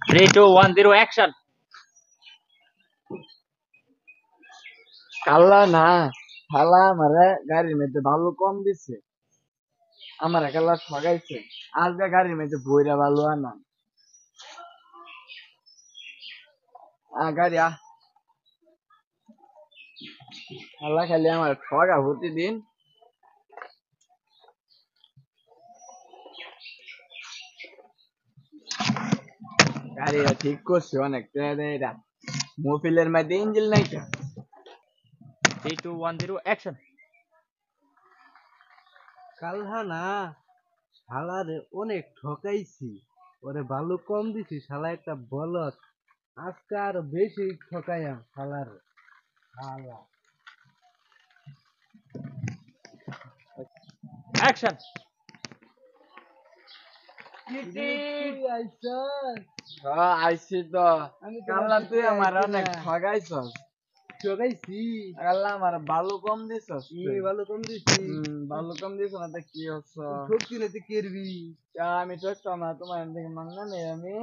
3, 2, 1, 0, action. কাল্লা না শালা আমারে গাড়ির মধ্যে ভালো কম দিছে, আমার কাল্লা ঠগাইছে। আজকে গাড়ির মধ্যে বইরা ভালো আনা গাড়ি শালা খালি আমার ঠগা প্রতিদিন। গাড়িটা ঠিক করছে অনেক এটা মোবিলের মধ্যে ইঞ্জিন নাই তো। 3, 2, 1, 0, action. কালহা না শালারে অনেক ঠকাইছি, ওরে ভালো কম দিছি, শালা একটা বলদ। আজকে আরো বেশি ঠকাইয়াম শালার। শালা Action. আইছি তো। আমি তো কাল্লা তুই আমার আইছি অনেক না। ঠগাইছস। ঠকাইছি কাল্লা আমার ভালো কম দিছস কি তুই। ভালো কম দিছি? ভালো কম দিছ না তো কি হচ্ছে? ঠকছি না তুই কেরবি। আমি ঠকতাম না, তোমার থেকে মাংনা নেই আমি।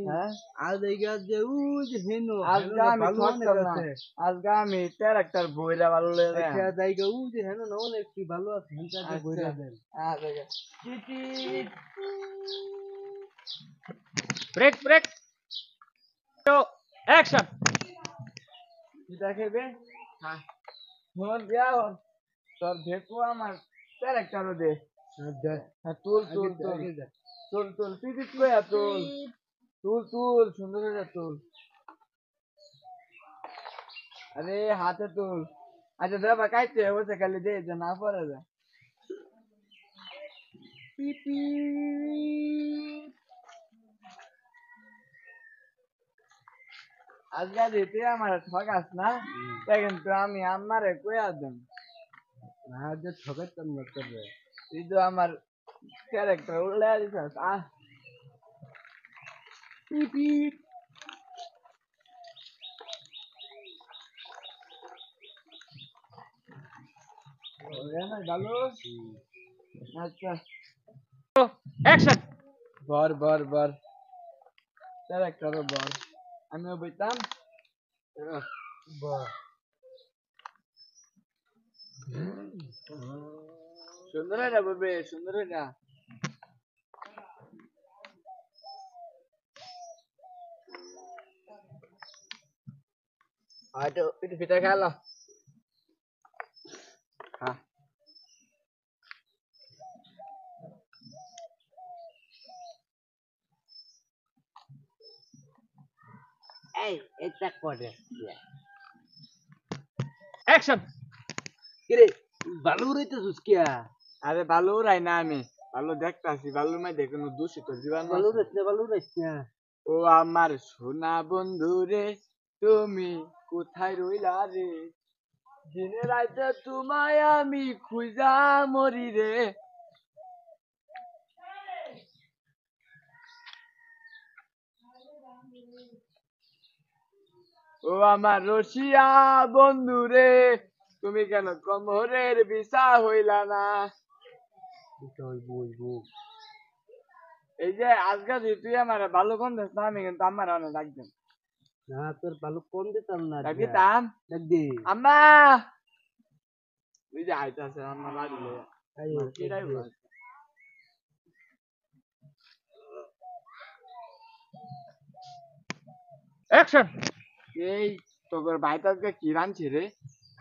হ্যাঁ আজ এই গাছ যে উ যে হেনো আজকে আমি ভালো অনেক ঠকতাম না, আছে। আজকে আমি ট্রাক্টর বইরা ভালো লয়ে যাই। আচ্ছা জায়গা উ যে হেনো না অনেক ভালো আছে, হেনটা বইরা দেন। Break, break. So, action. কিটা খেবে? হ্যাঁ ফোন দিয়া তোর দেখো আমার ট্রাক্টরও দে। হ্যাঁ তুল তুল তুল তুল তুল পিপিট কইয়া তুল তুল তুল সুন্দর করে তুল। আরে হাতে তুল। আচ্ছা দাবা কাইতে বসে খালি দে যে না পড়ে যায়। আজকে দিতে আমার ঠকাস না, তাই কিন্তু আমি আমারে কইয়া দেন। না যে ঠকাইতাম না তোর রে। তুই তো আমার ক্যারেক্টার উল্লে দিছস। পিপিট ওরে না গালো। আচ্ছা So, action. বর বর বর ক্যারেক্টারও বর, আমিও বইতাম। বাহ সুন্দর এটা বলবে, সুন্দর এটা। হয়তো পিঠে পিঠে খেলো। হ্যাঁ এই এটা করে Action. কিরে ভালো রইতেছিস কিয়া? আরে ভালো রাই না, আমি ভালো দেখতাছি, ভালো মাই দেখুন দূষিত জীবন। ভালো রইছ না, ভালো রইছ না। ও আমার সোনা বন্ধু রে, তুমি কোথায় রইলা রে? দিনে রাতে তোমায় আমি খুঁজা মরি রে। ও আমার রসিয়া বন্ধু রে, তুমি কেন কমরের বিছা হইলা না? এই যে আজকে যে তুই আমার ভালো কোন দেশ না, আমি কিন্তু আমার অনেক ডাকবেন। না তোর ভালো কম দিতাম না। ডাকিতাম ডাক দে। আম্মা, ওই যে আইতাছে আমার বাড়ি লইয়া। কিরাই বল Action. এই তোর ভাইটা আজকে কি রাঁধছে রে?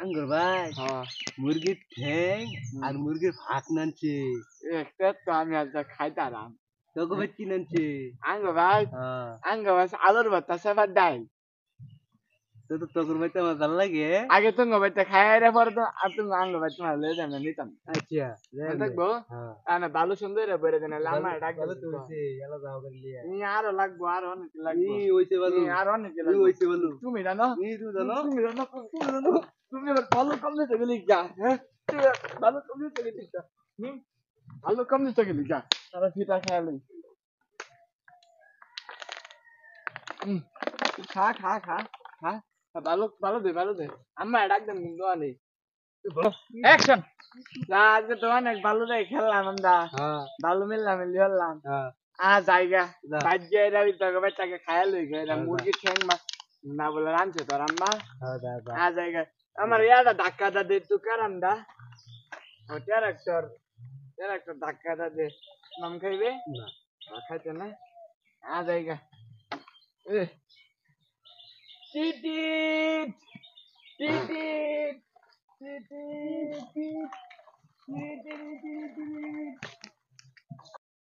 আঙ্গুর ভাই হ্যাঁ মুরগির ঠ্যাং আর মুরগির ভাত নানছে। একটা তো আমি আজকে খাইতারাম। তোকে ভাই কি নানছে? আঙ্গ ভাই আলুর ভর্তা সেবার ডাল। তো তোর ভাই তো আমার ভালো লাগে। আগে তুমি ভাইটা খাই রে, পরে তো আর তুমি আঙ্গ ভাই তোমার লয়ে যাবে নিতাম। আচ্ছা দেখবো না ভালো সুন্দর রে বলে দেন লাম্বা ডাক ভালো তো হইছে, এলা যাও করলি। আরো লাগবো, আরো অনেক লাগবো। ই হইছে ভালো, আরো অনেক ই লাগবো। হইছে ভালো। তুমি জানো, তুই জানো তুমি জানো, তুমি জানো, তুমি এবার ভালো কম দিতে গেলি যা। হ্যাঁ তুই ভালো কম দিতে গেলি যা। ভালো কম দিতে গেলি যা, তারা ফিটা খেয়ালি। খা খা খা খা, ভালো ভালো দে ভালো দে। আম্মা ডাক দেন কিন্তু আনি। Action. আজকে তো অনেক ভালো রে খেললাম আমরা, ভালো মিললাম মিলি হলাম। জায়গা যা। বাজ্যে এরা তোকে বাচ্চাকে খায়া লই গে যা। মুরগি ঠ্যাং মা না বলে রানছে তোর আম্মা দাদা জায়গা আমার ইয়াদা ধাক্কা দা দে তুই কারাম দা ও ট্রাক্টর ধাক্কা দা দে নাম খাইবে না খাইতে না জায়গা এ টিটিট টিটিট টিটিট টিটিট